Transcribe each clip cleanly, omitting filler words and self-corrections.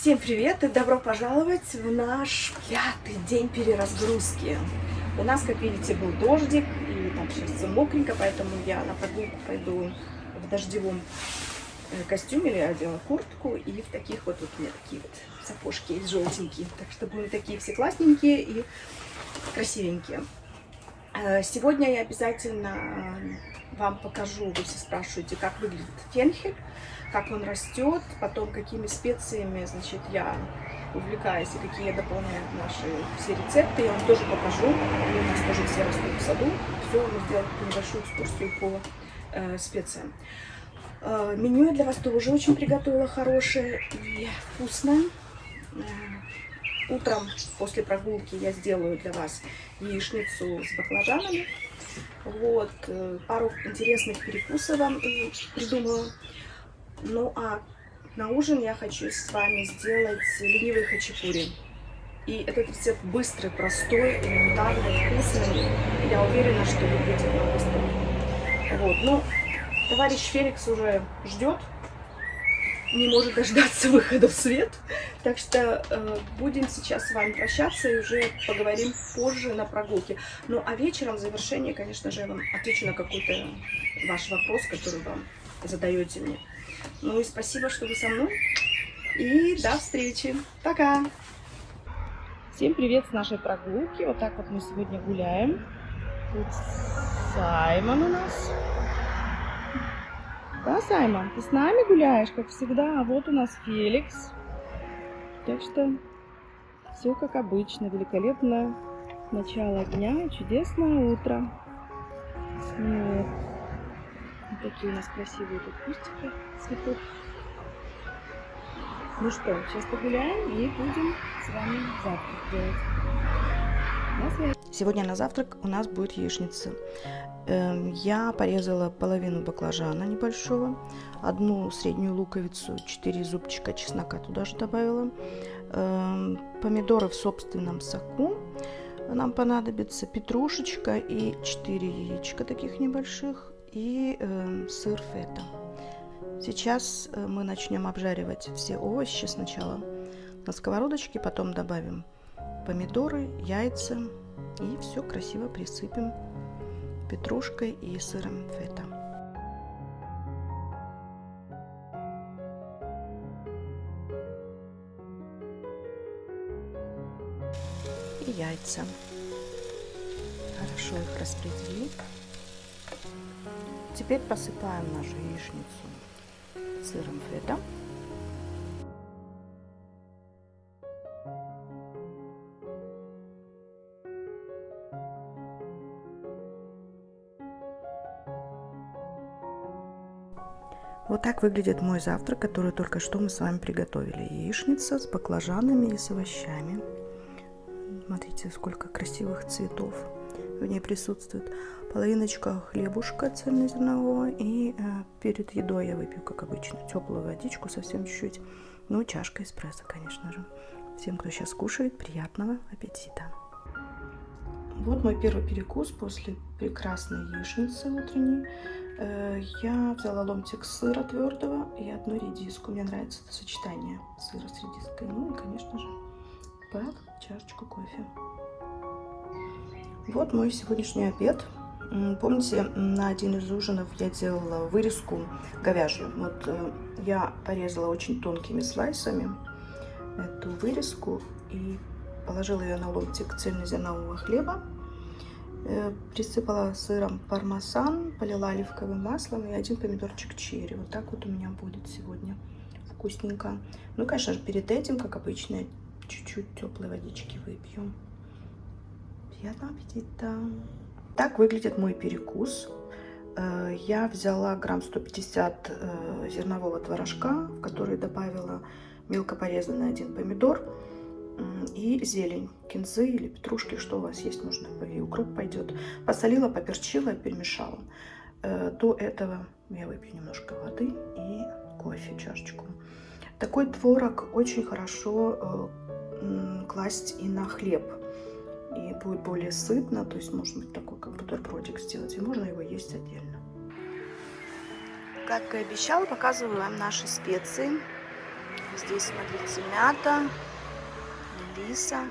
Всем привет и добро пожаловать в наш 5-й день переразгрузки. У нас, как видите, был дождик, и там сейчас все мокренько, поэтому я на прогулку пойду в дождевом костюме, или одела куртку, и в таких вот у меня такие вот сапожки есть желтенькие. Так что будем такие все классненькие и красивенькие. Сегодня я обязательно вам покажу, вы все спрашиваете, как выглядит фенхель, как он растет, потом какими специями, значит, я увлекаюсь и какие я дополняю в наши все рецепты. Я вам тоже покажу. Они у нас тоже все растут в саду. Все, мы сделаем небольшую экскурсию по специям. Меню я для вас тоже очень приготовила хорошее и вкусное. Утром после прогулки я сделаю для вас яичницу с баклажанами. Вот, пару интересных перекусов вам придумала. Ну а на ужин я хочу с вами сделать ленивый хачапури. И этот рецепт быстрый, простой, элементарный, вкусный. Я уверена, что вы будете его быстро. Вот, ну, товарищ Феликс уже ждет, не может дождаться выхода в свет. Так что будем сейчас с вами прощаться и уже поговорим позже на прогулке. Ну а вечером в завершении, конечно же, я вам отвечу на какой-то ваш вопрос, который вам задаете мне. Ну и спасибо, что вы со мной. И до встречи. Пока! Всем привет с нашей прогулки. Вот так вот мы сегодня гуляем. Тут Саймон у нас. Да, Саймон, ты с нами гуляешь, как всегда. А вот у нас Феликс. Так что все как обычно. Великолепное начало дня и чудесное утро. Вот. Вот такие у нас красивые тут кустики цветут. Ну что, сейчас погуляем и будем с вами завтрак делать. На связи. Сегодня на завтрак у нас будет яичница. Я порезала половину баклажана небольшого, одну среднюю луковицу, 4 зубчика чеснока туда же добавила, помидоры в собственном соку. Нам понадобится петрушечка и 4 яичка таких небольших и сыр фета. Сейчас мы начнем обжаривать все овощи сначала на сковородочке, потом добавим помидоры, яйца и все красиво присыпем петрушкой и сыром фета. И яйца. Хорошо их распределить. Теперь посыпаем нашу яичницу сыром фета. Вот так выглядит мой завтрак, который только что мы с вами приготовили. Яичница с баклажанами и с овощами. Смотрите, сколько красивых цветов в ней присутствует. Половиночка хлебушка цельнозернового. И перед едой я выпью, как обычно, теплую водичку, совсем чуть-чуть. Ну, чашка эспрессо, конечно же. Всем, кто сейчас кушает, приятного аппетита. Вот мой первый перекус после прекрасной яичницы утренней. Я взяла ломтик сыра твердого и одну редиску. Мне нравится это сочетание сыра с редиской. Ну и, конечно же, под чашечку кофе. Вот мой сегодняшний обед. Помните, на один из ужинов я делала вырезку говяжью. Вот я порезала очень тонкими слайсами эту вырезку и положила ее на ломтик цельнозернового хлеба. Присыпала сыром пармесан, полила оливковым маслом и один помидорчик черри. Вот так вот у меня будет сегодня вкусненько. Ну, конечно же, перед этим, как обычно, чуть-чуть теплой водички выпью. Приятного аппетита! Так выглядит мой перекус. Я взяла грамм 150 зернового творожка, в который добавила мелко порезанный один помидор и зелень, кинзы или петрушки, что у вас есть, можно и укроп пойдет. Посолила, поперчила, перемешала. До этого я выпью немножко воды и кофе, чашечку. Такой творог очень хорошо класть и на хлеб. И будет более сытно, то есть можно быть такой как бутербродик сделать, и можно его есть отдельно. Как и обещала, показываю вам наши специи. Здесь, смотрите, мята, мелиса,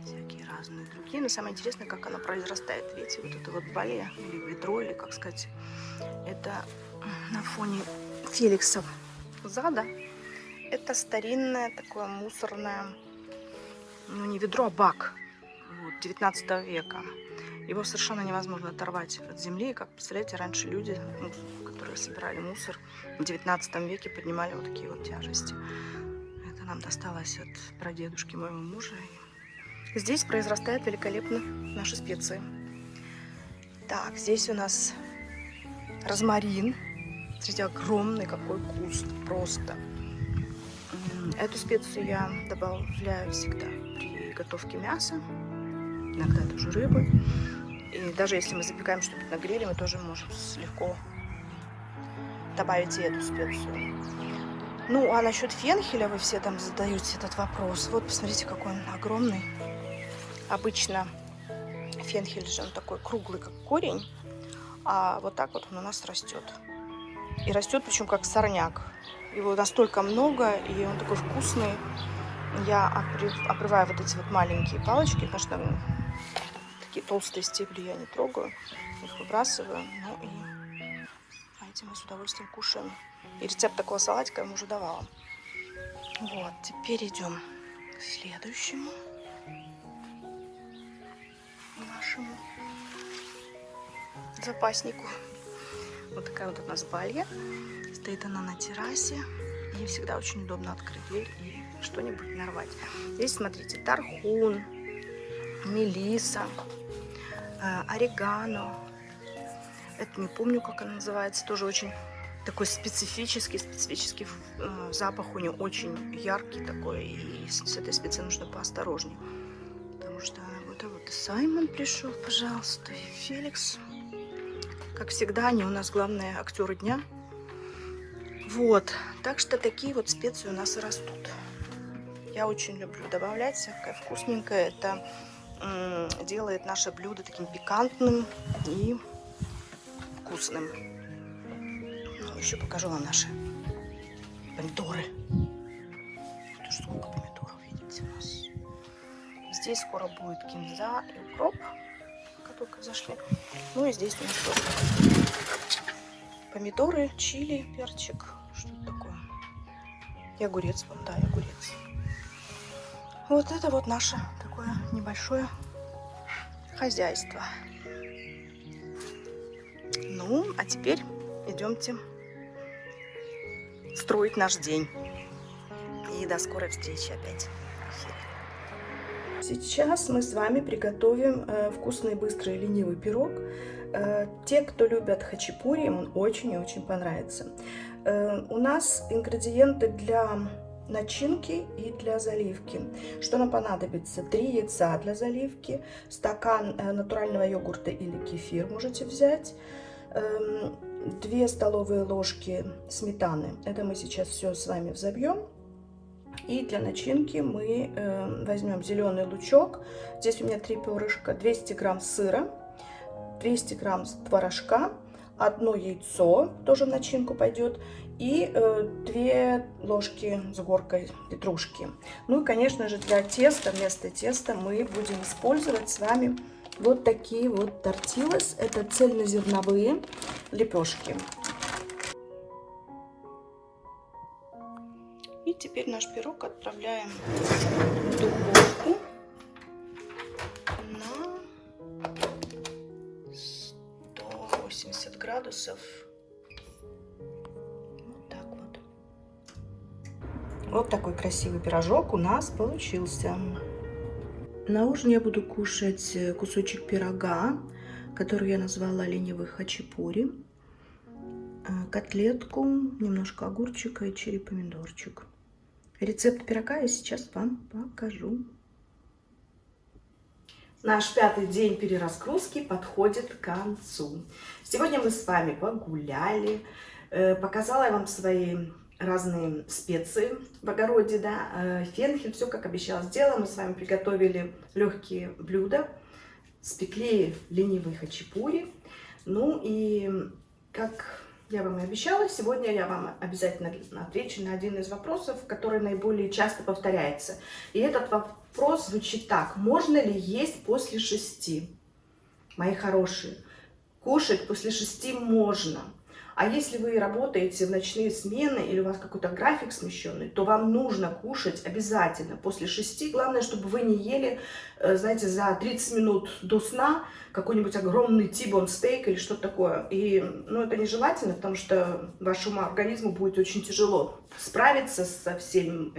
всякие разные другие. Но самое интересное, как она произрастает. Видите, вот это вот балия, или ведро, или, как сказать, это на фоне Феликса зада. Это старинное такое мусорное, ну не ведро, а бак, вот, 19 века. Его совершенно невозможно оторвать от земли. Как представляете, раньше люди, ну, которые собирали мусор в 19 веке, поднимали вот такие вот тяжести. Это нам досталось от прадедушки моего мужа. И здесь произрастают великолепно наши специи. Так, здесь у нас розмарин. Смотрите, огромный какой куст просто. Эту специю я добавляю всегда при готовке мяса, иногда тоже рыбы. И даже если мы запекаем что-нибудь на гриле, мы тоже можем легко добавить и эту специю. Ну, а насчет фенхеля вы все там задаете этот вопрос. Вот, посмотрите, какой он огромный. Обычно фенхель же он такой круглый, как корень, а вот так вот он у нас растет. И растет, причем как сорняк. Его настолько много, и он такой вкусный. Я обрываю вот эти вот маленькие палочки, потому что такие толстые стебли я не трогаю, их выбрасываю. Ну и эти мы с удовольствием кушаем. И рецепт такого салатика я вам уже давала. Вот, теперь идем к следующему нашему запаснику. Вот такая вот у нас балья. Стоит она на террасе. И всегда очень удобно открыть дверь и что-нибудь нарвать. Здесь, смотрите, тархун, мелиса, орегано. Это не помню, как она называется. Тоже очень такой специфический запах у нее очень яркий такой. И с этой специей нужно поосторожнее. Потому что вот и Саймон пришел, пожалуйста, и Феликс. Как всегда, они у нас главные актеры дня. Вот, так что такие вот специи у нас и растут. Я очень люблю добавлять всякое вкусненькое. Это делает наше блюдо таким пикантным и вкусным. Ну, еще покажу вам наши помидоры. Вот уж сколько помидоров, видите, у нас. Здесь скоро будет кинза и укроп, как только зашли. Ну и здесь у нас тоже помидоры, чили, перчик. Что это такое? И огурец, да, и огурец. Вот это вот наше такое небольшое хозяйство. Ну, а теперь идемте строить наш день. И до скорой встречи опять. Сейчас мы с вами приготовим вкусный, быстрый, ленивый пирог. Те, кто любят хачапури, им он очень и очень понравится. У нас ингредиенты для начинки и для заливки. Что нам понадобится? 3 яйца для заливки, стакан натурального йогурта или кефир можете взять, 2 столовые ложки сметаны. Это мы сейчас все с вами взобьем. И для начинки мы возьмем зеленый лучок. Здесь у меня 3 перышка, 200 грамм сыра, 200 грамм творожка, 1 яйцо, тоже в начинку пойдет, и 2 ложки с горкой петрушки. Ну и, конечно же, для теста, вместо теста мы будем использовать с вами вот такие вот тортилlas. Это цельнозерновые лепешки. И теперь наш пирог отправляем в духовку на 180 градусов. Вот так вот. Вот такой красивый пирожок у нас получился. На ужин я буду кушать кусочек пирога, который я назвала ленивый хачапури, котлетку, немножко огурчика и черри-помидорчик. Рецепт пирога я сейчас вам покажу. Наш 5-й день переразгрузки подходит к концу. Сегодня мы с вами погуляли, показала я вам свои разные специи в огороде, да, фенхель, все как обещала сделала. Мы с вами приготовили легкие блюда, спекли ленивые хачапури. Ну и как я вам и обещала, сегодня я вам обязательно отвечу на один из вопросов, который наиболее часто повторяется. И этот вопрос звучит так. Можно ли есть после 6? Мои хорошие, кушать после 6 можно. А если вы работаете в ночные смены или у вас какой-то график смещенный, то вам нужно кушать обязательно после 6. Главное, чтобы вы не ели, знаете, за 30 минут до сна какой-нибудь огромный тибон стейк или что-то такое. И, это нежелательно, потому что вашему организму будет очень тяжело справиться со всем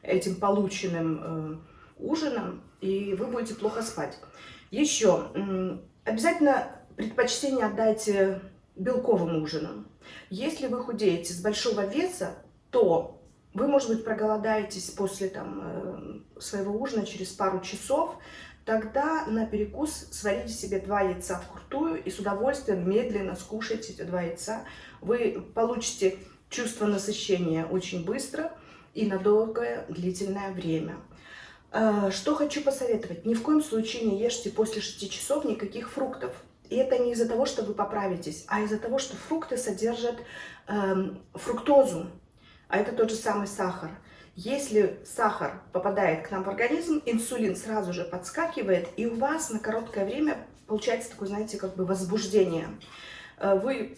этим полученным ужином, и вы будете плохо спать. Еще обязательно предпочтение отдайте белковым ужином. Если вы худеете с большого веса, то вы, может быть, проголодаетесь после своего ужина через пару часов. Тогда на перекус сварите себе 2 яйца вкрутую и с удовольствием медленно скушайте эти 2 яйца. Вы получите чувство насыщения очень быстро и на долгое длительное время. Что хочу посоветовать. Ни в коем случае не ешьте после 6 часов никаких фруктов. И это не из-за того, что вы поправитесь, а из-за того, что фрукты содержат фруктозу, а это тот же самый сахар. Если сахар попадает к нам в организм, инсулин сразу же подскакивает, и у вас на короткое время получается такое, знаете, как бы возбуждение. Вы,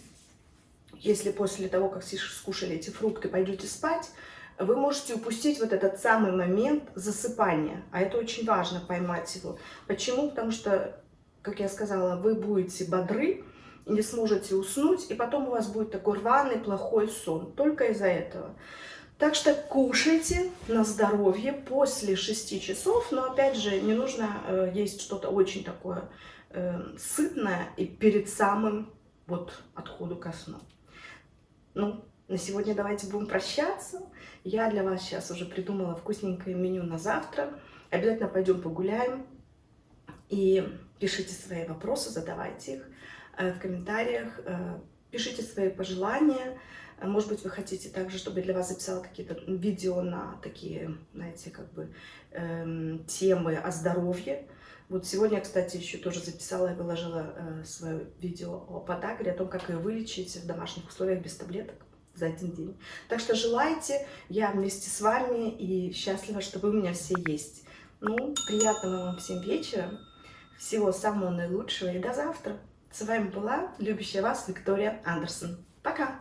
если после того, как скушали эти фрукты, пойдете спать, вы можете упустить вот этот самый момент засыпания, а это очень важно поймать его. Почему? Потому что, как я сказала, вы будете бодры и не сможете уснуть, и потом у вас будет такой рваный, плохой сон. Только из-за этого. Так что кушайте на здоровье после 6 часов, но опять же не нужно есть что-то очень такое сытное и перед самым отходу ко сну. На сегодня давайте будем прощаться. Я для вас сейчас уже придумала вкусненькое меню на завтра. Обязательно пойдем погуляем. И пишите свои вопросы, задавайте их в комментариях. Пишите свои пожелания. Может быть, вы хотите также, чтобы я для вас записала какие-то видео на такие, знаете, темы о здоровье. Вот сегодня, кстати, еще тоже записала и выложила свое видео о подагре, о том, как ее вылечить в домашних условиях без таблеток за 1 день. Так что желайте, я вместе с вами и счастлива, что вы у меня все есть. Приятного вам всем вечера, всего самого наилучшего и до завтра. С вами была любящая вас Виктория Андерсон. Пока!